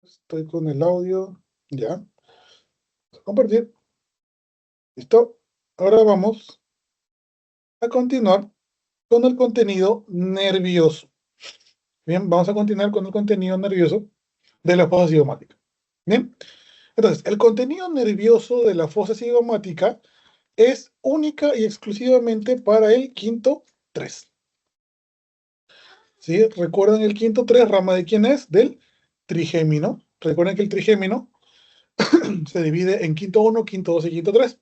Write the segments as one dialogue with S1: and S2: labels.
S1: Estoy con el audio. Ya. Compartir. Listo. Ahora vamos a continuar con el contenido nervioso. Bien, vamos a continuar con el contenido nervioso de la fosa cigomática. Bien. Entonces, el contenido nervioso de la fosa cigomática es única y exclusivamente para el quinto 3. ¿Sí? Recuerden el quinto 3, rama de quién es? Del trigémino. Recuerden que el trigémino se divide en quinto 1, quinto 2 y quinto 3.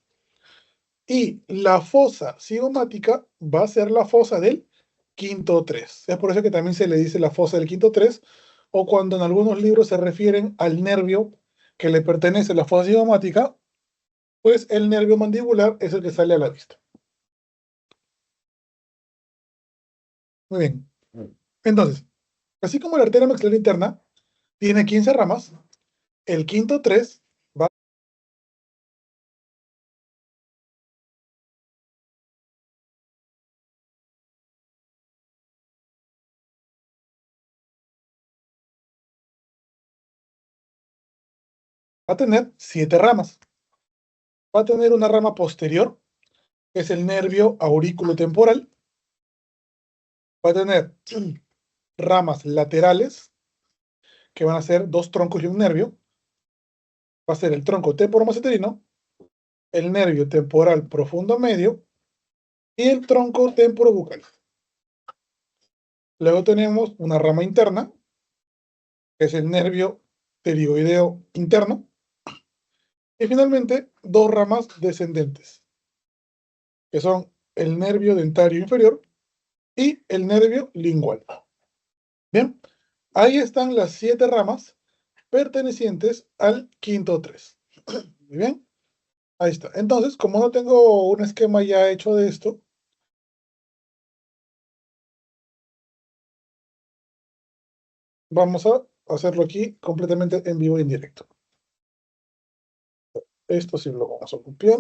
S1: Y la fosa cigomática va a ser la fosa del quinto 3. Es por eso que también se le dice la fosa del quinto 3, o cuando en algunos libros se refieren al nervio que le pertenece a la fosa cigomática, pues el nervio mandibular es el que sale a la vista. Muy bien. Entonces, así como la arteria maxilar interna tiene 15 ramas, el quinto 3 va a tener 7 ramas. Va a tener una rama posterior, que es el nervio aurículo-temporal. Va a tener ramas laterales, que van a ser 2 troncos y un nervio. Va a ser el tronco temporomaceterino, el nervio temporal profundo medio y el tronco temporobucal. Luego tenemos una rama interna, que es el nervio pterigoideo interno. Y finalmente, 2 ramas descendentes, que son el nervio dentario inferior y el nervio lingual. Bien, ahí están las 7 ramas pertenecientes al quinto 3. Muy bien, ahí está. Entonces, como no tengo un esquema ya hecho de esto, vamos a hacerlo aquí completamente en vivo y en directo. Esto sí lo vamos a copiar.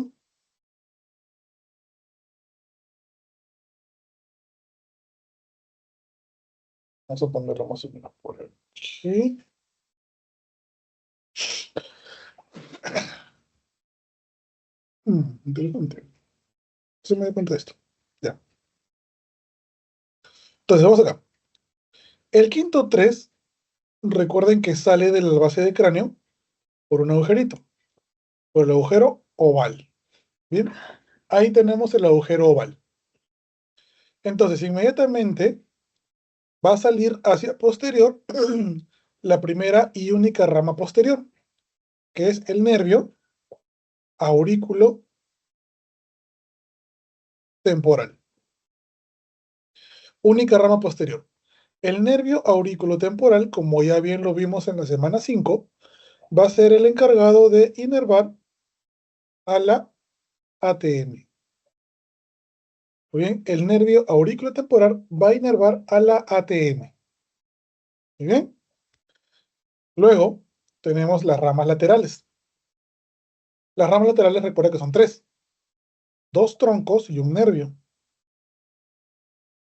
S1: Vamos a ponerlo más o menos por aquí. Interesante. Se me da cuenta de esto. Ya. Entonces, vamos acá. El quinto 3, recuerden que sale de la base de cráneo por un agujerito, por el agujero oval. Bien, ahí tenemos el agujero oval. Entonces, inmediatamente va a salir hacia posterior la primera y única rama posterior, que es el nervio aurículo temporal. Única rama posterior. El nervio aurículo temporal, como ya bien lo vimos en la semana 5, va a ser el encargado de inervar a la ATM. Muy bien, el nervio aurículo temporal va a inervar a la ATM. Muy bien. Luego tenemos las ramas laterales. Las ramas laterales, recuerda que son 3. 2 troncos y un nervio.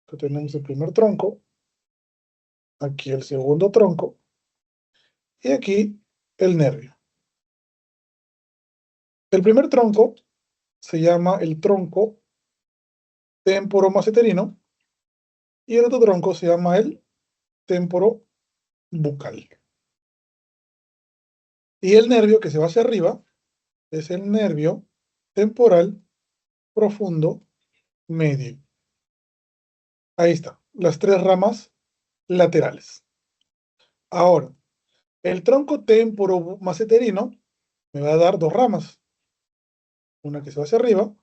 S1: Aquí tenemos el primer tronco, aquí el segundo tronco, y aquí el nervio. El primer tronco se llama el tronco temporomaceterino, y el otro tronco se llama el temporobucal. Y el nervio que se va hacia arriba es el nervio temporal profundo medio. Ahí está, las 3 ramas laterales. Ahora, el tronco temporomaceterino me va a dar 2 ramas. Una que se va hacia arriba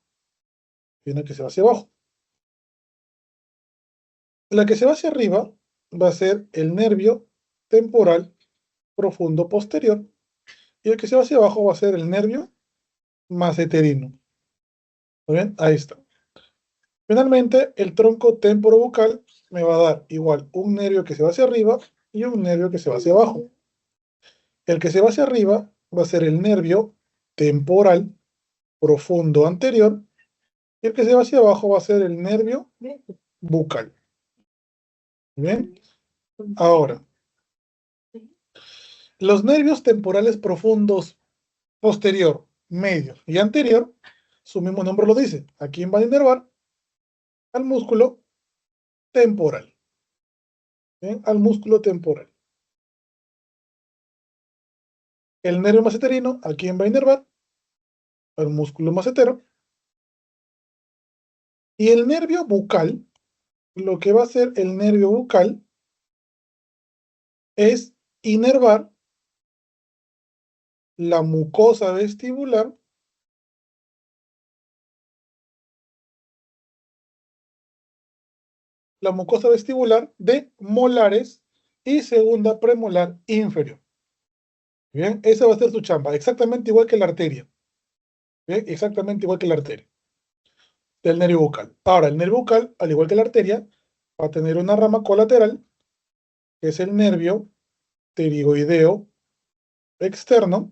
S1: y una que se va hacia abajo. La que se va hacia arriba va a ser el nervio temporal profundo posterior, y el que se va hacia abajo va a ser el nervio maceterino. Muy bien, ahí está. Finalmente, el tronco temporobucal me va a dar igual un nervio que se va hacia arriba y un nervio que se va hacia abajo. El que se va hacia arriba va a ser el nervio temporal profundo anterior, y el que se va hacia abajo va a ser el nervio bucal. Bien, ahora, Los nervios temporales profundos posterior, medio y anterior, su mismo nombre lo dice. ¿A quién van a inervar? Al músculo temporal. ¿Bien? Al músculo temporal. El nervio maceterino, ¿a quién va a inervar? Al músculo macetero. Y el nervio bucal, lo que va a hacer el nervio bucal es inervar la mucosa vestibular de molares y segunda premolar inferior. Bien, esa va a ser su chamba, exactamente igual que la arteria. Bien, exactamente igual que la arteria del nervio bucal. Ahora, el nervio bucal, al igual que la arteria, va a tener una rama colateral, que es el nervio pterigoideo externo,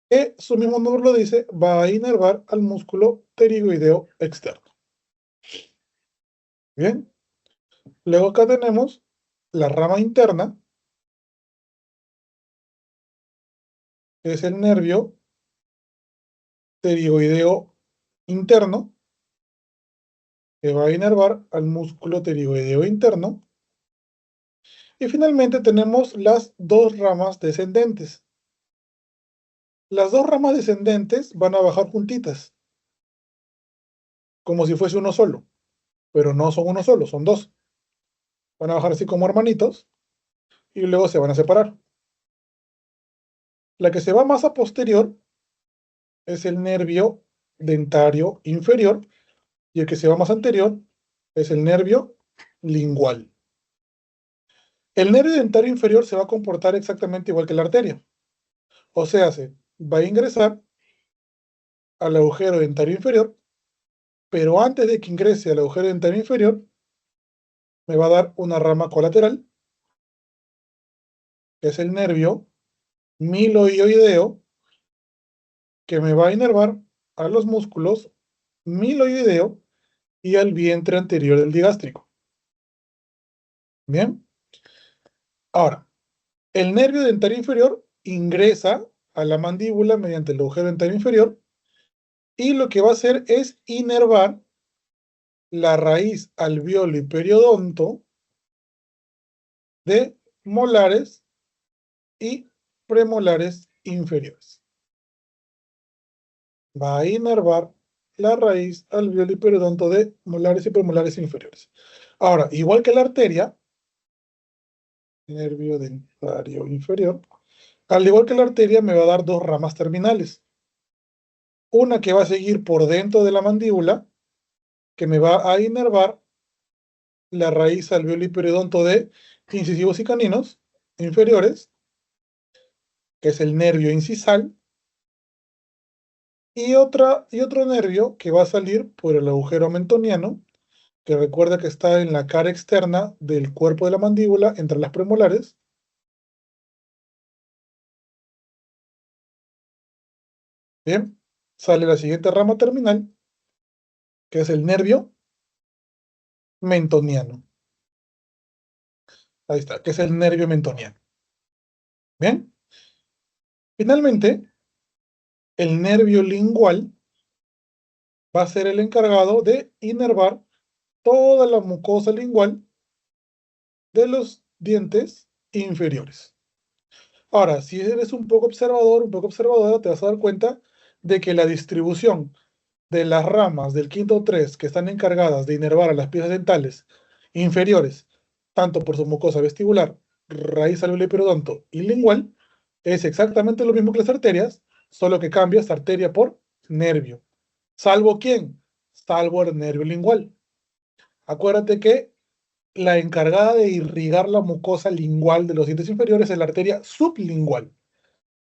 S1: que su mismo nombre lo dice, va a inervar al músculo pterigoideo externo. Bien, luego acá tenemos la rama interna, que es el nervio pterigoideo interno, que va a inervar al músculo pterigoideo interno. Y finalmente tenemos las dos ramas descendentes. Las dos ramas descendentes van a bajar juntitas, como si fuese uno solo, pero no son uno solo, son dos. Van a bajar así como hermanitos y luego se van a separar. La que se va más a posterior es el nervio dentario inferior y el que se va más anterior es el nervio lingual. El nervio dentario inferior se va a comportar exactamente igual que la arteria. O sea, se va a ingresar al agujero dentario inferior, pero antes de que ingrese al agujero dentario inferior, me va a dar una rama colateral, que es el nervio miloioideo, que me va a inervar a los músculos miloideo y al vientre anterior del digástrico. Bien, ahora, el nervio dentario inferior ingresa a la mandíbula mediante el agujero dentario inferior y lo que va a hacer es inervar la raíz alveolo y periodonto de molares y premolares inferiores. Va a inervar la raíz alveolo y periodonto de molares y premolares inferiores. Ahora, igual que la arteria, nervio dentario inferior, al igual que la arteria me va a dar dos ramas terminales. Una que va a seguir por dentro de la mandíbula, que me va a inervar la raíz alveolo y periodonto de incisivos y caninos inferiores, que es el nervio incisal, y otro nervio que va a salir por el agujero mentoniano, que recuerda que está en la cara externa del cuerpo de la mandíbula, entre las premolares. Bien, sale la siguiente rama terminal, que es el nervio mentoniano. Ahí está, que es el nervio mentoniano. Bien, finalmente, el nervio lingual va a ser el encargado de inervar toda la mucosa lingual de los dientes inferiores. Ahora, si eres un poco observador, un poco observadora, te vas a dar cuenta de que la distribución de las ramas del quinto 3 que están encargadas de inervar a las piezas dentales inferiores, tanto por su mucosa vestibular, raíz alveolar y periodonto y lingual, es exactamente lo mismo que las arterias, solo que cambias arteria por nervio. ¿Salvo quién? Salvo el nervio lingual. Acuérdate que la encargada de irrigar la mucosa lingual de los dientes inferiores es la arteria sublingual.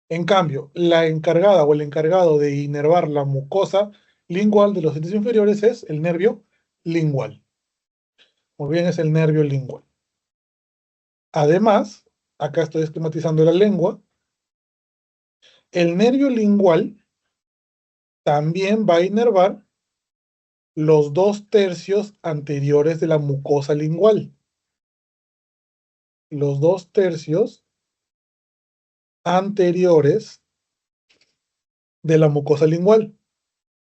S1: En cambio, la encargada o el encargado de inervar la mucosa lingual de los dientes inferiores es el nervio lingual. Muy bien, es el nervio lingual. Además, acá estoy esquematizando la lengua, el nervio lingual también va a inervar los 2/3 anteriores de la mucosa lingual. Los 2/3 anteriores de la mucosa lingual.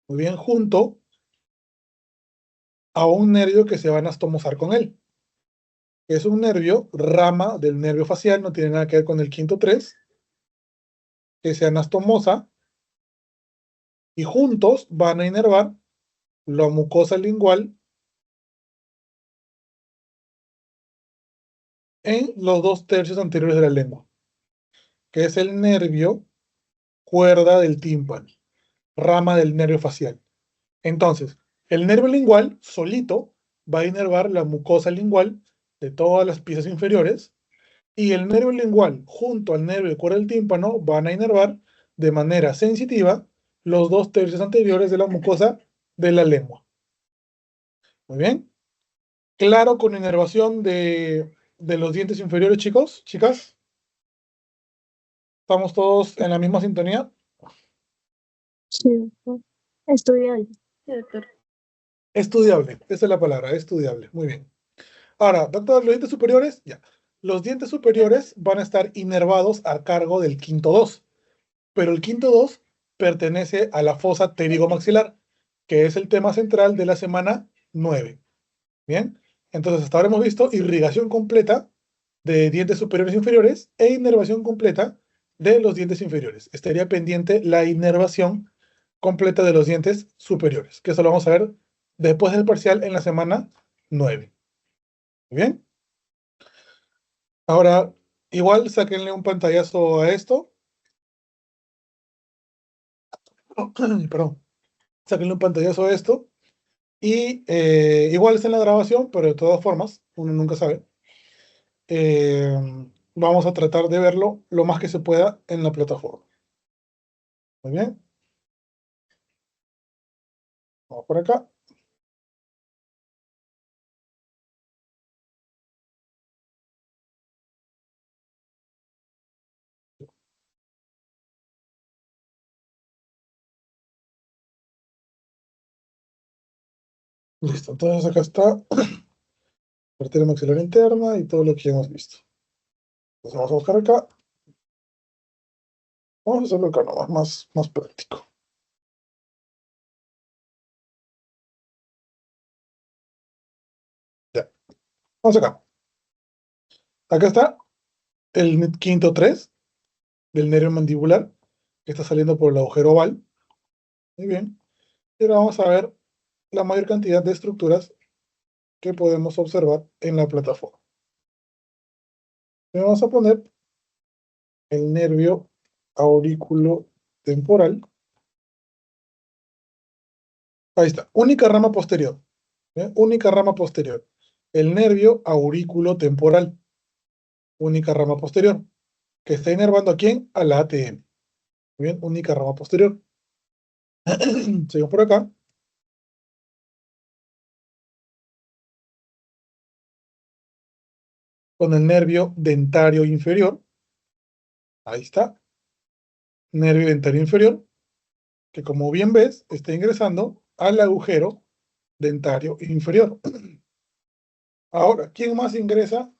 S1: Muy bien, junto a un nervio que se va a anastomosar con él. Es un nervio, rama del nervio facial, no tiene nada que ver con el quinto 3, que se anastomosa y juntos van a inervar la mucosa lingual en los 2/3 anteriores de la lengua, que es el nervio cuerda del tímpano, rama del nervio facial. Entonces, el nervio lingual solito va a inervar la mucosa lingual de todas las piezas inferiores y el nervio lingual junto al nervio de cuerda del tímpano van a inervar de manera sensitiva los 2/3 anteriores de la mucosa de la lengua. Muy bien. Claro con inervación de los dientes inferiores, chicos, chicas. ¿Estamos todos en la misma sintonía?
S2: Sí, doctor. Estudiante. Sí, doctor.
S1: Estudiable, esa es la palabra, estudiable. Muy bien. Ahora, doctor, los dientes superiores, ya. Los dientes superiores van a estar inervados a cargo del quinto 2, pero el quinto 2 pertenece a la fosa pterigomaxilar, que es el tema central de la semana 9. Bien, entonces hasta ahora hemos visto irrigación completa de dientes superiores e inferiores e inervación completa de los dientes inferiores. Estaría pendiente la inervación completa de los dientes superiores, que eso lo vamos a ver después del parcial en la semana 9. Bien, ahora igual sáquenle un pantallazo a esto. Perdón, sáquenle un pantallazo a esto. Y igual está en la grabación, pero de todas formas, uno nunca sabe. Eh, Vamos a tratar de verlo lo más que se pueda en la plataforma. Muy bien, vamos por acá. Listo, entonces acá está arteria maxilar interna y todo lo que ya hemos visto. Entonces vamos a buscar acá. Vamos a hacerlo acá nomás, más práctico. Ya, vamos acá. Acá está el quinto 3 del nervio mandibular que está saliendo por el agujero oval. Muy bien. Y ahora vamos a ver la mayor cantidad de estructuras que podemos observar en la plataforma. Le vamos a poner el nervio aurículo temporal. Ahí está, única rama posterior. ¿Bien? Única rama posterior. El nervio aurículo temporal. Única rama posterior. Que está inervando a quién? A la ATM. Bien, única rama posterior. Seguimos por acá. Con el nervio dentario inferior. Ahí está. Nervio dentario inferior. Que como bien ves, está ingresando al agujero dentario inferior. Ahora, ¿quién más ingresa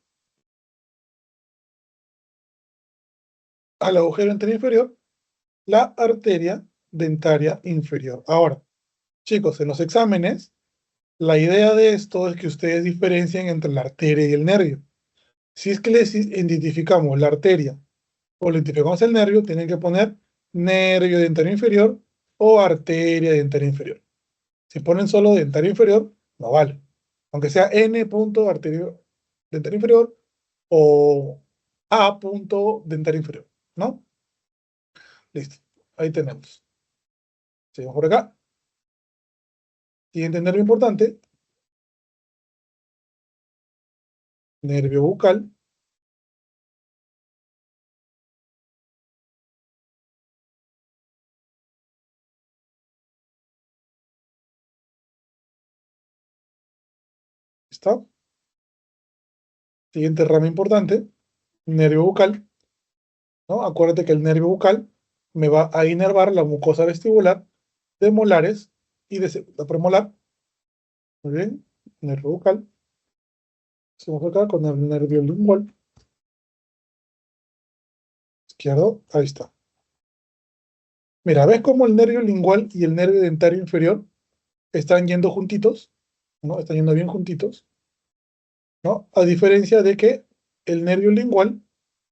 S1: al agujero dentario inferior? La arteria dentaria inferior. Ahora, chicos, en los exámenes, la idea de esto es que ustedes diferencien entre la arteria y el nervio. Si es que les identificamos la arteria o le identificamos el nervio, tienen que poner nervio dentario inferior o arteria dentaria inferior. Si ponen solo dentario inferior, no vale. Aunque sea N punto arterio dentario inferior o A punto dentario inferior, ¿no? Listo. Ahí tenemos. Seguimos por acá. Siguiente nervio importante, nervio bucal. ¿Está? Siguiente rama importante, nervio bucal, ¿no? Acuérdate que el nervio bucal me va a inervar la mucosa vestibular de molares y de segunda premolar. Muy bien, nervio bucal. Seguimos acá con el nervio lingual. izquierdo, ahí está. Mira, ¿ves cómo el nervio lingual y el nervio dentario inferior están yendo juntitos? ¿No? Están yendo bien juntitos, ¿no? A diferencia de que el nervio lingual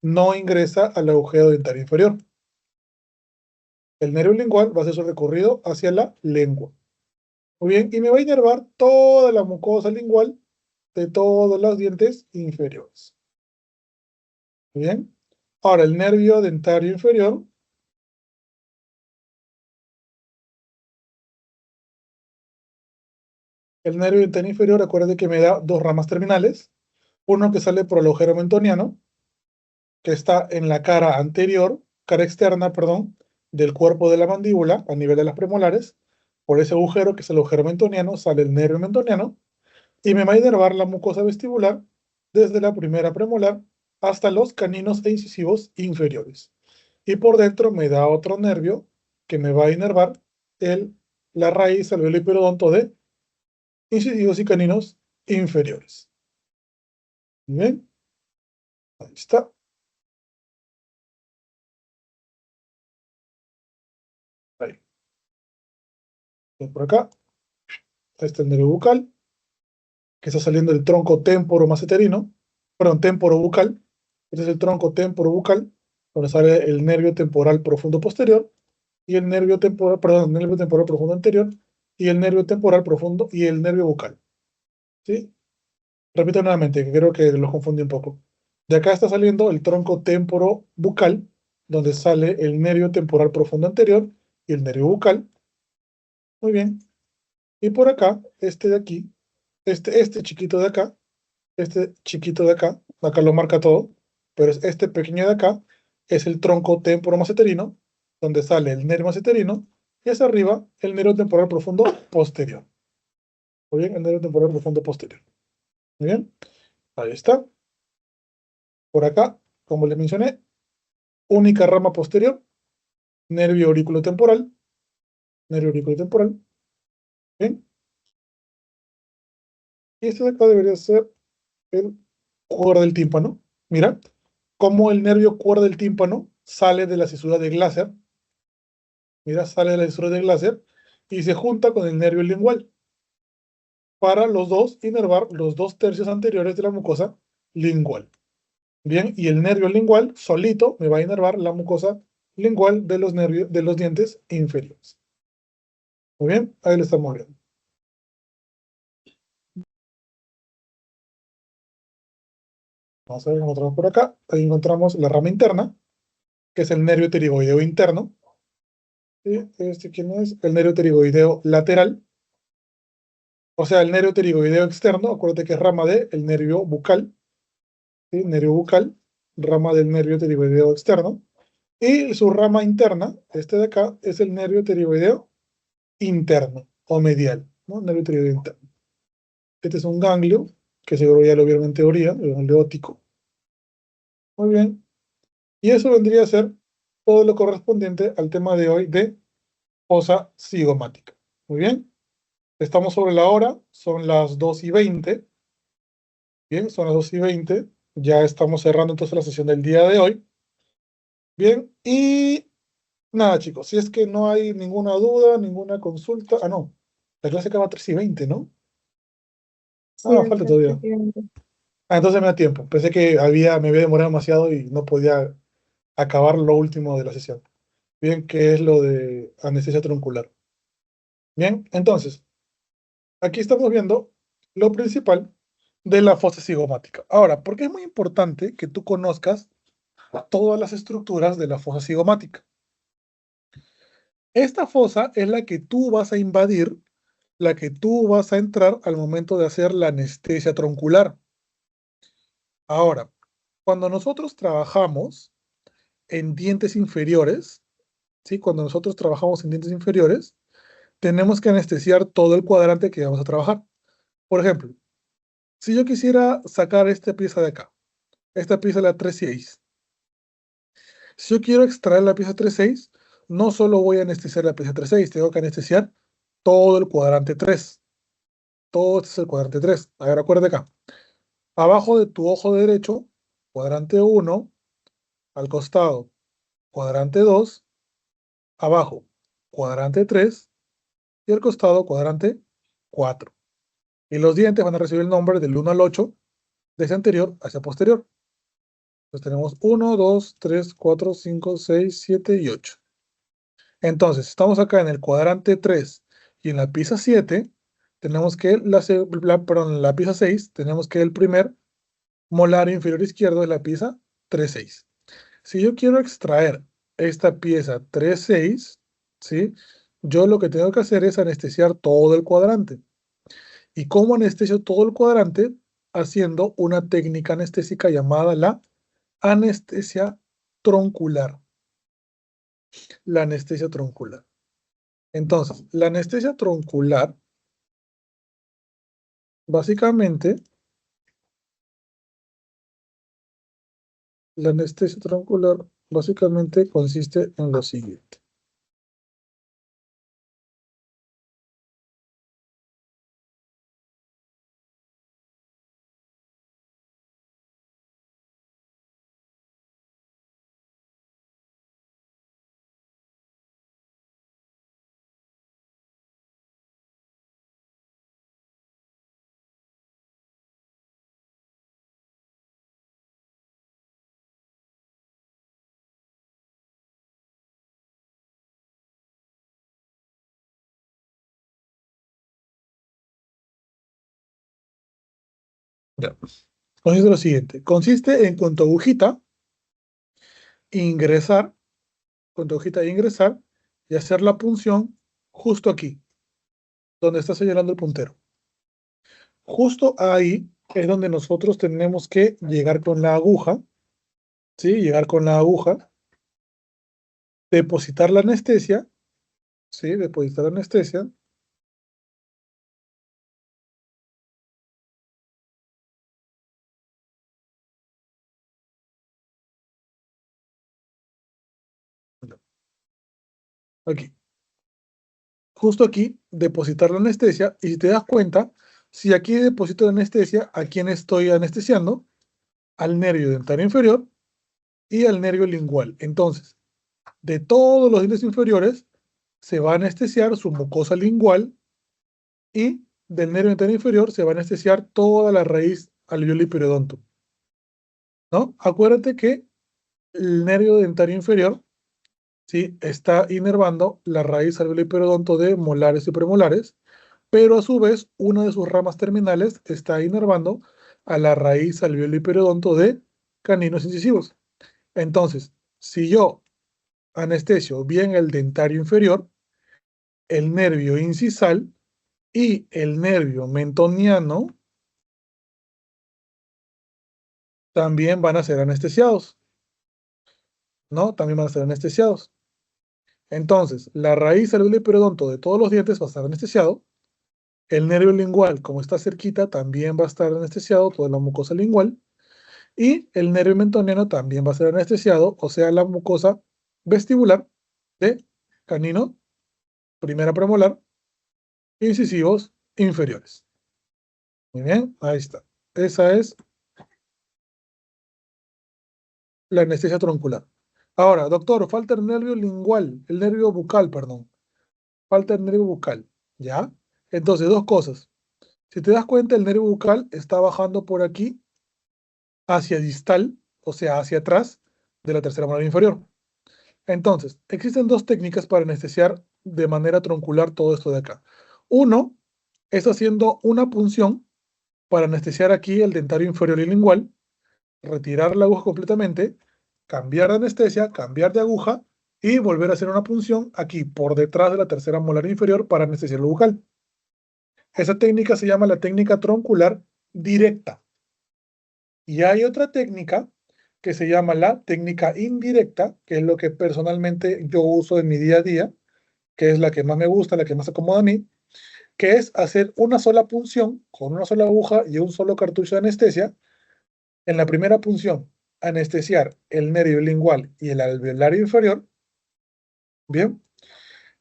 S1: no ingresa al agujero dentario inferior. El nervio lingual va a hacer su recorrido hacia la lengua. Muy bien, y me va a inervar toda la mucosa lingual de todos los dientes inferiores. Muy bien. Ahora, el nervio dentario inferior. El nervio dentario inferior, acuérdate que me da dos ramas terminales. Uno que sale por el agujero mentoniano, que está en la cara externa, perdón, del cuerpo de la mandíbula, a nivel de las premolares. Por ese agujero, que es el agujero mentoniano, sale el nervio mentoniano, y me va a inervar la mucosa vestibular desde la primera premolar hasta los caninos e incisivos inferiores. Y por dentro me da otro nervio que me va a inervar la raíz alveolo-hiperodonto de incisivos y caninos inferiores. Muy bien, ahí está. Ahí. Y por acá está el nervio bucal, que está saliendo del tronco temporomaceterino, perdón, temporobucal. Este es el tronco temporobucal, donde sale el nervio temporal profundo posterior, y el nervio temporal, perdón, el nervio temporal profundo anterior, y el nervio temporal profundo, y el nervio bucal. ¿Sí? Repito nuevamente, que creo que los confundí un poco. De acá está saliendo el tronco temporobucal, donde sale el nervio temporal profundo anterior y el nervio bucal. Muy bien. Y por acá, este de aquí, este chiquito de acá, este chiquito de acá, acá lo marca todo, pero este pequeño de acá es el tronco temporomaceterino, donde sale el nervio maceterino, y hacia arriba el nervio temporal profundo posterior. Muy bien, el nervio temporal profundo posterior. Muy bien, ahí está. Por acá, como les mencioné, única rama posterior, nervio auriculotemporal, nervio auriculotemporal. Bien, y este de acá debería ser el cuerda del tímpano. Mira, cómo el nervio cuerda del tímpano sale de la cisura de Glaser. Mira, sale de la cisura de Glaser y se junta con el nervio lingual para los dos inervar los 2/3 anteriores de la mucosa lingual. Bien, y el nervio lingual solito me va a inervar la mucosa lingual de los nervios de los dientes inferiores. Muy bien, ahí lo estamos viendo. Vamos a ver, encontramos por acá. Ahí encontramos la rama interna, que es el nervio pterigoideo interno. ¿Sí? ¿Quién es? El nervio pterigoideo lateral. O sea, el nervio pterigoideo externo, acuérdate que es rama del nervio bucal. ¿Sí? Nervio bucal, rama del nervio pterigoideo externo. Y su rama interna, este de acá, es el nervio pterigoideo interno o medial, ¿no? Nervio pterigoideo interno. Este es un ganglio, que seguro ya lo vieron en teoría, el ganglio óptico. Muy bien. Y eso vendría a ser todo lo correspondiente al tema de hoy de fosa cigomática. Muy bien. Estamos sobre la hora, son las 2:20. Bien, son las 2:20. Ya estamos cerrando entonces la sesión del día de hoy. Bien, y nada, chicos, si es que no hay ninguna duda, ninguna consulta. Ah, no, la clase acaba a 3:20, ¿no?
S2: Sí,
S1: Ah, falta
S2: doctor,
S1: todavía.
S2: presidente.
S1: Ah, entonces me da tiempo. Pensé que me había demorado demasiado y no podía acabar lo último de la sesión. Bien, que es lo de anestesia truncular. Bien, entonces, aquí estamos viendo lo principal de la fosa cigomática. Ahora, ¿por qué es muy importante que tú conozcas todas las estructuras de la fosa cigomática? Esta fosa es la que tú vas a invadir, la que tú vas a entrar al momento de hacer la anestesia troncular. Ahora, cuando nosotros trabajamos en dientes inferiores, ¿sí? Cuando nosotros trabajamos en dientes inferiores, tenemos que anestesiar todo el cuadrante que vamos a trabajar. Por ejemplo, si yo quisiera sacar esta pieza de acá, esta pieza es la 3/6. Si yo quiero extraer la pieza 3/6, no solo voy a anestesiar la pieza 3/6, tengo que anestesiar todo el cuadrante 3. Todo este es el cuadrante 3. A ver, acuérdate acá. Abajo de tu ojo derecho, cuadrante 1, al costado, cuadrante 2, abajo, cuadrante 3, y al costado, cuadrante 4. Y los dientes van a recibir el nombre del 1 al 8, desde anterior hacia posterior. Entonces tenemos 1, 2, 3, 4, 5, 6, 7 y 8. Entonces, estamos acá en el cuadrante 3 y en la pieza 7, tenemos que perdón, en la pieza 6, tenemos que el primer molar inferior izquierdo de la pieza 3,6. Si yo quiero extraer esta pieza 3,6, ¿sí? Yo lo que tengo que hacer es anestesiar todo el cuadrante. ¿Y cómo anestesio todo el cuadrante? Haciendo una técnica anestésica llamada la anestesia troncular. La anestesia troncular. Entonces, la anestesia troncular, básicamente, la anestesia troncular básicamente consiste en lo siguiente. Ya. Consiste en lo siguiente. Consiste en con tu agujita ingresar, y hacer la punción justo aquí, donde está señalando el puntero. Justo ahí es donde nosotros tenemos que llegar con la aguja, ¿sí? Llegar con la aguja, depositar la anestesia, ¿sí? Depositar la anestesia. Aquí. Justo aquí, depositar la anestesia, y si te das cuenta, si aquí deposito la anestesia, ¿a quién estoy anestesiando? Al nervio dentario inferior y al nervio lingual. Entonces, de todos los dientes inferiores, se va a anestesiar su mucosa lingual, y del nervio dentario inferior se va a anestesiar toda la raíz alveolo y periodonto, ¿no? Acuérdate que el nervio dentario inferior, ¿sí? Está inervando la raíz alveolo y periodonto de molares y premolares, pero a su vez una de sus ramas terminales está inervando a la raíz alveolo y periodonto de caninos incisivos. Entonces, si yo anestesio bien el dentario inferior, el nervio incisal y el nervio mentoniano también van a ser anestesiados, ¿no? También van a ser anestesiados. Entonces, la raíz alveolo y periodonto de todos los dientes va a estar anestesiado. El nervio lingual, como está cerquita, también va a estar anestesiado, toda la mucosa lingual. Y el nervio mentoniano también va a ser anestesiado, o sea, la mucosa vestibular de canino, primera premolar, incisivos inferiores. Muy bien, ahí está. Esa es la anestesia troncular. Ahora, doctor, falta el nervio lingual, el nervio bucal, perdón. Falta el nervio bucal, ¿ya? Entonces, dos cosas. Si te das cuenta, el nervio bucal está bajando por aquí hacia distal, o sea, hacia atrás de la tercera molar inferior. Entonces, existen dos técnicas para anestesiar de manera troncular todo esto de acá. Uno es haciendo una punción para anestesiar aquí el dentario inferior y lingual, retirar la aguja completamente, cambiar de anestesia, cambiar de aguja y volver a hacer una punción aquí por detrás de la tercera molar inferior para anestesiar lo bucal. Esa técnica se llama la técnica troncular directa. Y hay otra técnica que se llama la técnica indirecta, que es lo que personalmente yo uso en mi día a día, que es la que más me gusta, la que más acomoda a mí, que es hacer una sola punción con una sola aguja y un solo cartucho de anestesia. En la primera punción, anestesiar el nervio lingual y el alveolario inferior, ¿bien?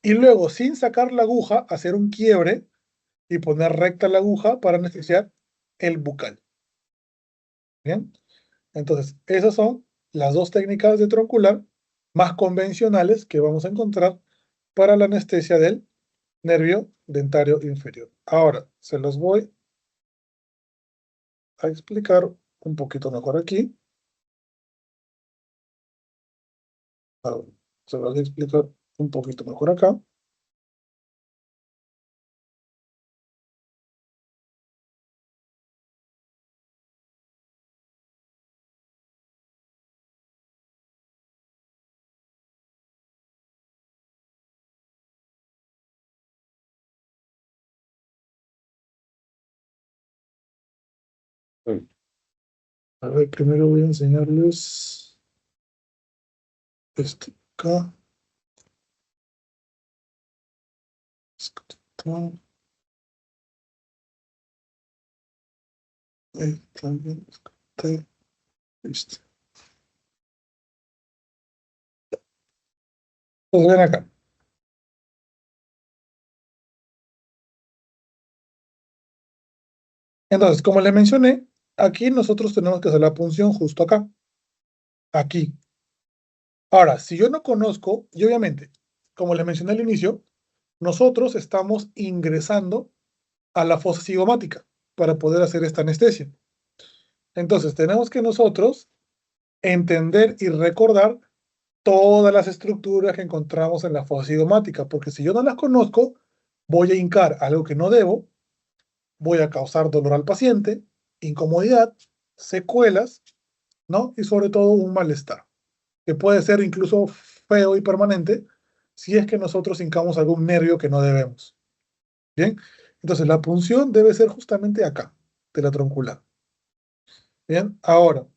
S1: Y luego, sin sacar la aguja, hacer un quiebre y poner recta la aguja para anestesiar el bucal, ¿bien? Entonces, esas son las dos técnicas de troncular más convencionales que vamos a encontrar para la anestesia del nervio dentario inferior. Ahora, se los voy a explicar un poquito mejor aquí. Ahora, se los voy a explicar un poquito mejor acá. A ver, primero voy a enseñarles esto acá. Esto acá. También. Listo. Pues ven acá. Entonces, como le mencioné, aquí nosotros tenemos que hacer la punción justo acá. Aquí. Ahora, si yo no conozco, y obviamente, como les mencioné al inicio, nosotros estamos ingresando a la fosa cigomática para poder hacer esta anestesia. Entonces, tenemos que nosotros entender y recordar todas las estructuras que encontramos en la fosa cigomática, porque si yo no las conozco, voy a hincar algo que no debo, voy a causar dolor al paciente, incomodidad, secuelas, ¿no? Y sobre todo un malestar, que puede ser incluso feo y permanente si es que nosotros hincamos algún nervio que no debemos. Bien, entonces la punción debe ser justamente acá, de la troncular. Bien, ahora,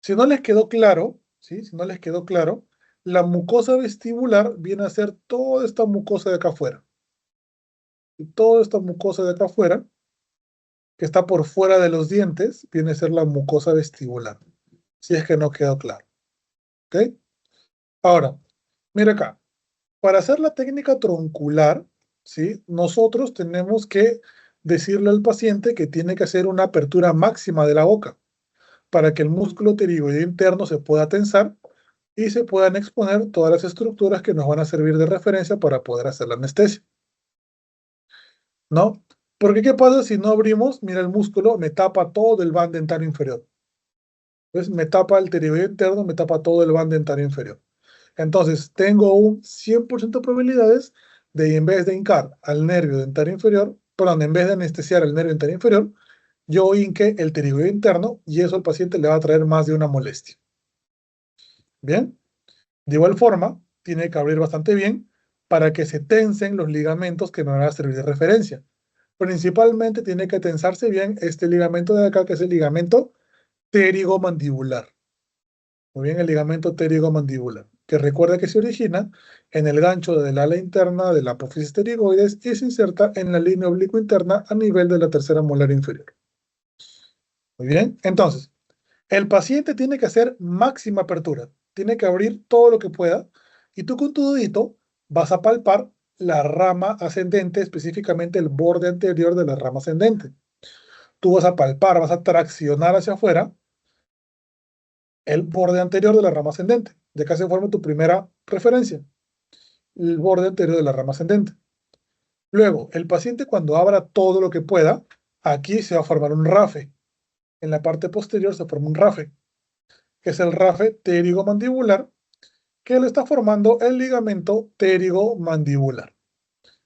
S1: si no les quedó claro, ¿sí? Si no les quedó claro, la mucosa vestibular viene a ser toda esta mucosa de acá afuera. Y toda esta mucosa de acá afuera, que está por fuera de los dientes, viene a ser la mucosa vestibular. Si es que no quedó claro. ¿Ok? Ahora, mira acá. Para hacer la técnica troncular, ¿sí? Nosotros tenemos que decirle al paciente que tiene que hacer una apertura máxima de la boca para que el músculo pterigoideo interno se pueda tensar y se puedan exponer todas las estructuras que nos van a servir de referencia para poder hacer la anestesia, ¿no? Porque ¿qué pasa si no abrimos? Mira, el músculo me tapa todo el ván dentario inferior. ¿Ves? Me tapa el pterigoideo interno, me tapa todo el ván dentario inferior. Entonces, tengo un 100% de probabilidades de, en vez de hincar al nervio dentario inferior, perdón, en vez de anestesiar el nervio dentario inferior, yo hinque el pterigoideo interno y eso al paciente le va a traer más de una molestia. ¿Bien? De igual forma, tiene que abrir bastante bien para que se tensen los ligamentos que me van a servir de referencia. Principalmente tiene que tensarse bien este ligamento de acá, que es el ligamento pterigomandibular. Muy bien, el ligamento pterigomandibular, que recuerda que se origina en el gancho del ala interna de la apófisis pterigoides y se inserta en la línea oblicua interna a nivel de la tercera molar inferior. Muy bien, entonces, el paciente tiene que hacer máxima apertura, tiene que abrir todo lo que pueda y tú con tu dedito vas a palpar la rama ascendente, específicamente el borde anterior de la rama ascendente. Tú vas a palpar, vas a traccionar hacia afuera el borde anterior de la rama ascendente. De acá se forma tu primera referencia, el borde anterior de la rama ascendente. Luego, el paciente cuando abra todo lo que pueda, aquí se va a formar un rafe. En la parte posterior se forma un rafe, que es el rafe pterigomandibular, que le está formando el ligamento pterigomandibular.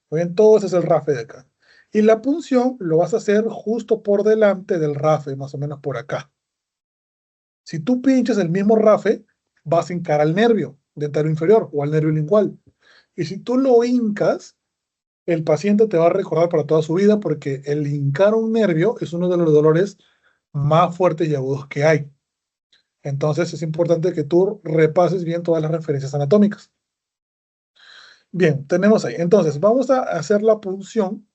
S1: Muy bien, todo ese es el rafe de acá. Y la punción lo vas a hacer justo por delante del rafe, más o menos por acá. Si tú pinchas el mismo rafe, vas a hincar al nervio dentario inferior o al nervio lingual. Y si tú lo hincas, el paciente te va a recordar para toda su vida porque el hincar un nervio es uno de los dolores más fuertes y agudos que hay. Entonces es importante que tú repases bien todas las referencias anatómicas. Bien, tenemos ahí. Entonces, vamos a hacer la punción.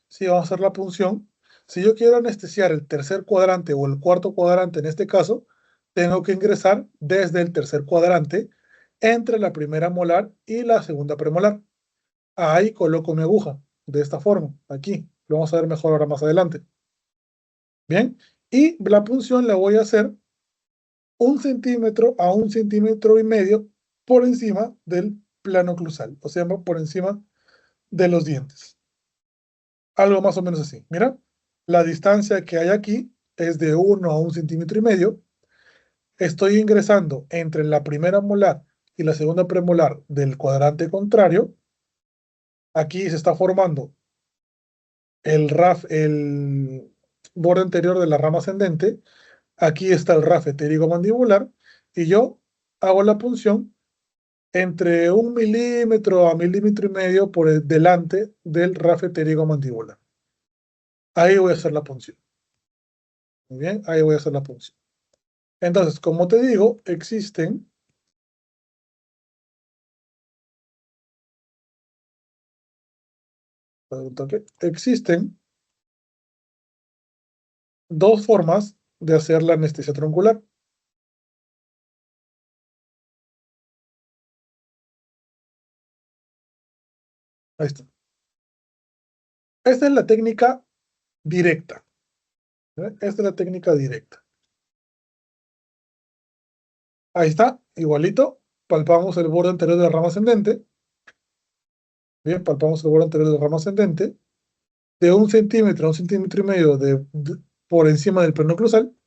S1: Sí, vamos a hacer la punción. Si yo quiero anestesiar el tercer cuadrante o el cuarto cuadrante en este caso, tengo que ingresar desde el tercer cuadrante entre la primera molar y la segunda premolar. Ahí coloco mi aguja, de esta forma, aquí. Lo vamos a ver mejor ahora más adelante. Bien, y la punción la voy a hacer 1 centímetro a 1,5 centímetros por encima del plano oclusal, o sea, por encima de los dientes. Algo más o menos así. Mira, la distancia que hay aquí es de 1 a 1,5 cm. Estoy ingresando entre la primera molar y la segunda premolar del cuadrante contrario. Aquí se está formando el borde anterior de la rama ascendente. Aquí está el RAF mandibular y yo hago la punción entre 1 milímetro a 1,5 milímetros por delante del RAF mandibular. Ahí voy a hacer la punción. Muy bien, ahí voy a hacer la punción. Entonces, como te digo, existen dos formas de hacer la anestesia troncular. Ahí está. Esta es la técnica directa. Esta es la técnica directa. Ahí está, igualito. Palpamos el borde anterior de la rama ascendente. Bien, palpamos el borde anterior de la rama ascendente. De 1 cm a 1,5 cm por encima del plano oclusal.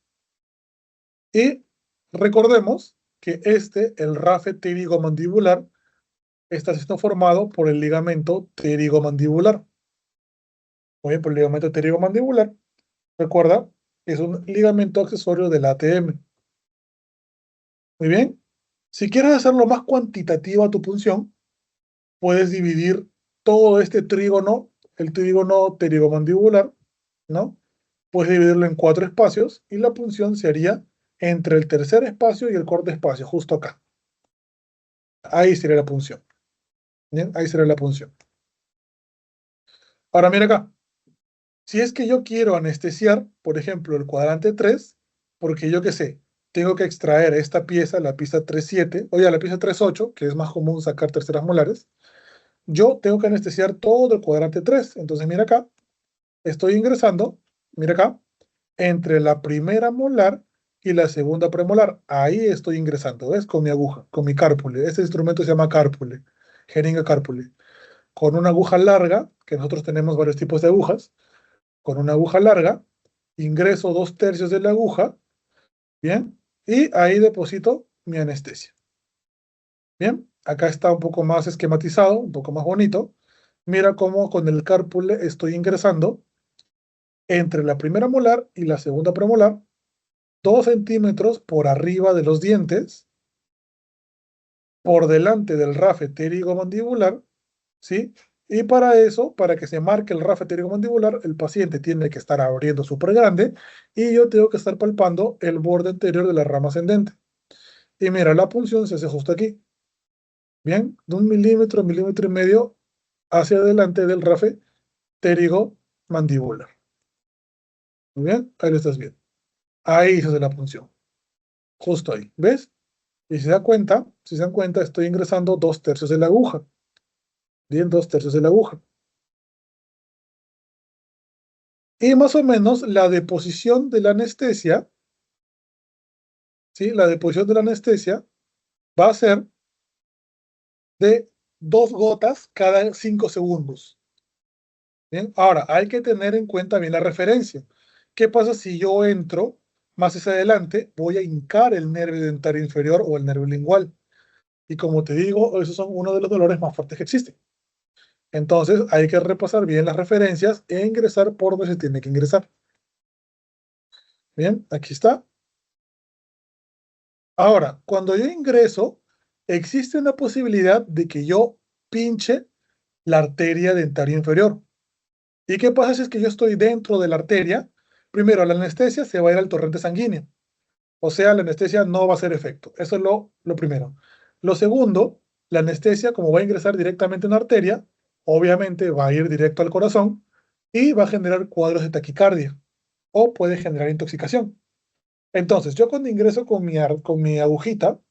S1: Y recordemos que el RAF pterigomandibular, está siendo formado por el ligamento pterigomandibular. Muy bien, por el ligamento pterigomandibular. Recuerda, es un ligamento accesorio del ATM. Muy bien. Si quieres hacerlo más cuantitativa tu punción, puedes dividir todo este trígono, el trígono pterigomandibular, ¿no? Puedes dividirlo en 4 espacios y la punción se haría entre el tercer espacio y el cuarto espacio, justo acá. Ahí sería la punción. ¿Bien? Ahí sería la punción. Ahora mira acá. Si es que yo quiero anestesiar, por ejemplo, el cuadrante 3, porque yo qué sé, tengo que extraer esta pieza, la pieza 3,7, o ya la pieza 3,8, que es más común sacar terceras molares, yo tengo que anestesiar todo el cuadrante 3. Entonces mira acá, estoy ingresando, mira acá, entre la primera molar y la segunda premolar. Ahí estoy ingresando, ¿ves? Con mi aguja, con mi cárpule. Este instrumento se llama cárpule, jeringa cárpule. Con una aguja larga, que nosotros tenemos varios tipos de agujas, con una aguja larga, ingreso 2/3 de la aguja, ¿bien? Y ahí deposito mi anestesia. Bien, acá está un poco más esquematizado, un poco más bonito. Mira cómo con el cárpule estoy ingresando entre la primera molar y la segunda premolar, 2 centímetros por arriba de los dientes, por delante del RAF pterigomandibular, ¿sí? Y para eso, para que se marque el RAF pterigomandibular, el paciente tiene que estar abriendo súper grande y yo tengo que estar palpando el borde anterior de la rama ascendente. Y mira, la punción se hace justo aquí. Bien, de 1 milímetro, 1,5 milímetros hacia adelante del RAF pterigomandibular. Muy bien, ahí lo estás viendo. Ahí se hace la punción. Justo ahí, ¿ves? Y si se dan cuenta, estoy ingresando 2/3 de la aguja. Bien, 2/3 de la aguja. Y más o menos la deposición de la anestesia, ¿sí? La deposición de la anestesia va a ser de 2 gotas cada 5 segundos. Bien, ahora hay que tener en cuenta bien la referencia. ¿Qué pasa si yo entro más hacia adelante? Voy a hincar el nervio dentario inferior o el nervio lingual. Y como te digo, esos son uno de los dolores más fuertes que existen. Entonces hay que repasar bien las referencias e ingresar por donde se tiene que ingresar. Bien, aquí está. Ahora, cuando yo ingreso, existe una posibilidad de que yo pinche la arteria dentaria inferior. ¿Y qué pasa si es que yo estoy dentro de la arteria? Primero, la anestesia se va a ir al torrente sanguíneo. O sea, la anestesia no va a hacer efecto. Eso es lo primero. Lo segundo, la anestesia, como va a ingresar directamente en la arteria, obviamente va a ir directo al corazón y va a generar cuadros de taquicardia o puede generar intoxicación. Entonces, yo cuando ingreso con mi agujita,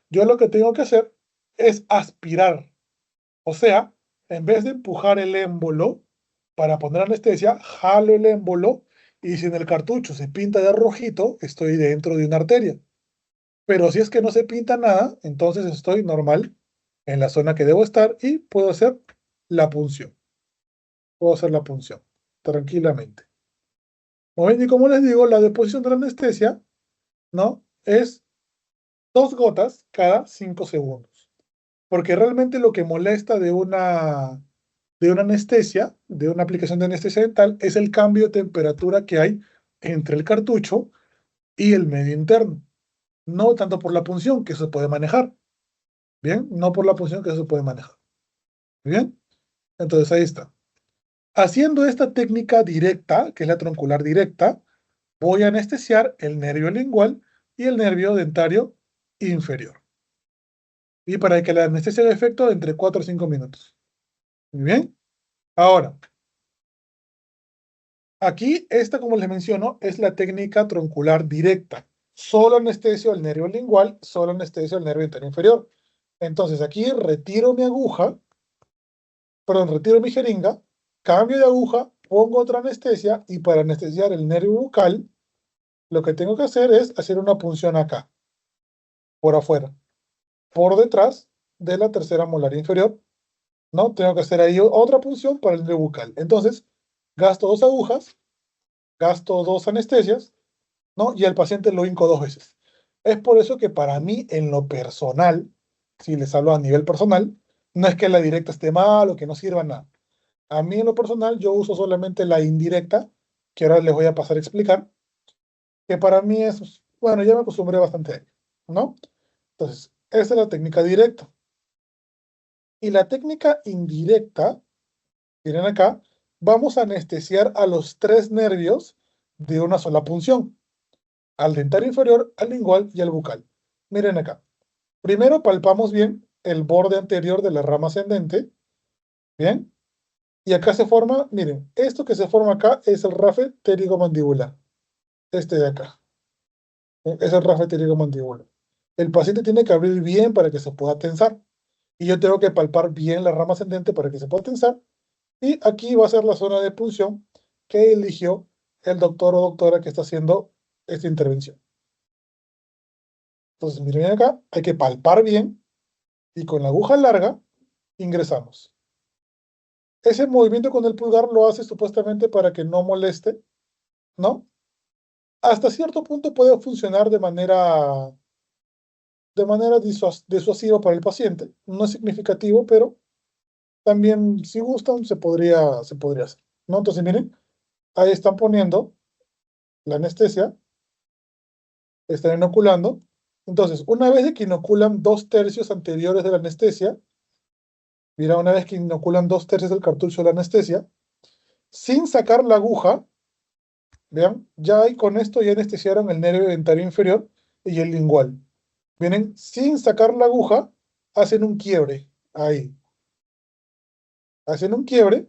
S1: yo lo que tengo que hacer es aspirar. O sea, en vez de empujar el émbolo para poner anestesia, jalo el émbolo y si en el cartucho se pinta de rojito, estoy dentro de una arteria. Pero si es que no se pinta nada, entonces estoy normal en la zona que debo estar y puedo hacer la punción. Puedo hacer la punción tranquilamente. Muy bien, y como les digo, la deposición de la anestesia, ¿no? Es 2 gotas cada 5 segundos. Porque realmente lo que molesta de una anestesia, de una aplicación de anestesia dental, es el cambio de temperatura que hay entre el cartucho y el medio interno. No tanto por la punción, que se puede manejar. Bien, no por la punción que se puede manejar. Bien, entonces ahí está. Haciendo esta técnica directa, que es la troncular directa, voy a anestesiar el nervio lingual y el nervio dentario inferior. Y para que la anestesia haga efecto entre 4 o 5 minutos. Muy bien. Ahora, aquí, esta, como les menciono, es la técnica troncular directa. Solo anestesio el nervio lingual, solo anestesio el nervio dentario inferior. Entonces, aquí retiro mi aguja, perdón, retiro mi jeringa, cambio de aguja, pongo otra anestesia y para anestesiar el nervio bucal, lo que tengo que hacer es hacer una punción acá, por afuera, por detrás de la tercera molar inferior, ¿no? Tengo que hacer ahí otra punción para el nervio bucal. Entonces, gasto 2 agujas, gasto 2 anestesias, ¿no? Y al paciente lo hinco 2 veces. Es por eso que para mí, en lo personal, si les hablo a nivel personal, no es que la directa esté mal o que no sirva nada. A mí en lo personal, yo uso solamente la indirecta, que ahora les voy a pasar a explicar, que para mí es, bueno, ya me acostumbré bastante a ello, ¿no? Entonces, esa es la técnica directa. Y la técnica indirecta, miren acá, vamos a anestesiar a los 3 nervios de una sola punción, al dentario inferior, al lingual y al bucal. Miren acá. Primero palpamos bien el borde anterior de la rama ascendente, ¿bien? Y acá se forma, miren, esto que se forma acá es el rafe pterigomandibular, este de acá. Es el rafe pterigomandibular. El paciente tiene que abrir bien para que se pueda tensar. Y yo tengo que palpar bien la rama ascendente para que se pueda tensar. Y aquí va a ser la zona de punción que eligió el doctor o doctora que está haciendo esta intervención. Entonces, miren acá, hay que palpar bien y con la aguja larga ingresamos. Ese movimiento con el pulgar lo hace supuestamente para que no moleste, ¿no? Hasta cierto punto puede funcionar de manera disuasiva para el paciente. No es significativo, pero también si gustan se podría hacer, ¿no? Entonces, miren, ahí están poniendo la anestesia, están inoculando. Entonces, una vez de que inoculan 2 tercios anteriores de la anestesia, mira, una vez que inoculan 2 tercios del cartucho de la anestesia, sin sacar la aguja, vean, ya ahí con esto ya anestesiaron el nervio dentario inferior y el lingual. Vienen sin sacar la aguja, hacen un quiebre, ahí. Hacen un quiebre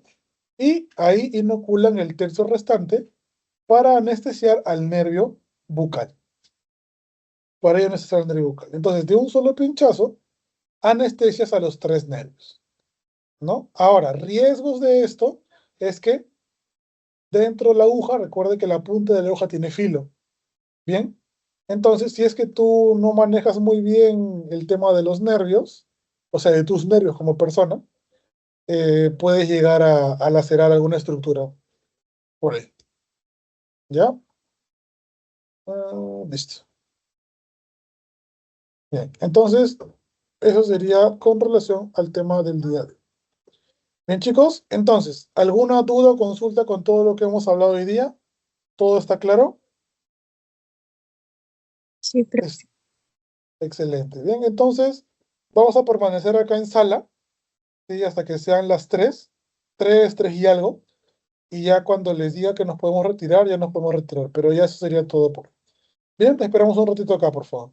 S1: y ahí inoculan el tercio restante para anestesiar al nervio bucal. Para anestesiar al nervio bucal. Entonces, de un solo pinchazo, anestesias a los 3 nervios, ¿no? Ahora, riesgos de esto es que dentro de la aguja, recuerde que la punta de la aguja tiene filo, ¿bien? Entonces, si es que tú no manejas muy bien el tema de los nervios, o sea, de tus nervios como persona, puedes llegar a lacerar alguna estructura por ahí, ¿ya? Listo. Bien, entonces, eso sería con relación al tema del día de hoy. Bien, chicos, entonces, ¿alguna duda o consulta con todo lo que hemos hablado hoy día? ¿Todo está claro?
S2: Sí,
S1: Es excelente. Bien, entonces, vamos a permanecer acá en sala, ¿sí? Hasta que sean las 3 y algo, y ya cuando les diga que nos podemos retirar, ya nos podemos retirar, pero ya eso sería todo por hoy. Bien, te esperamos un ratito acá, por favor.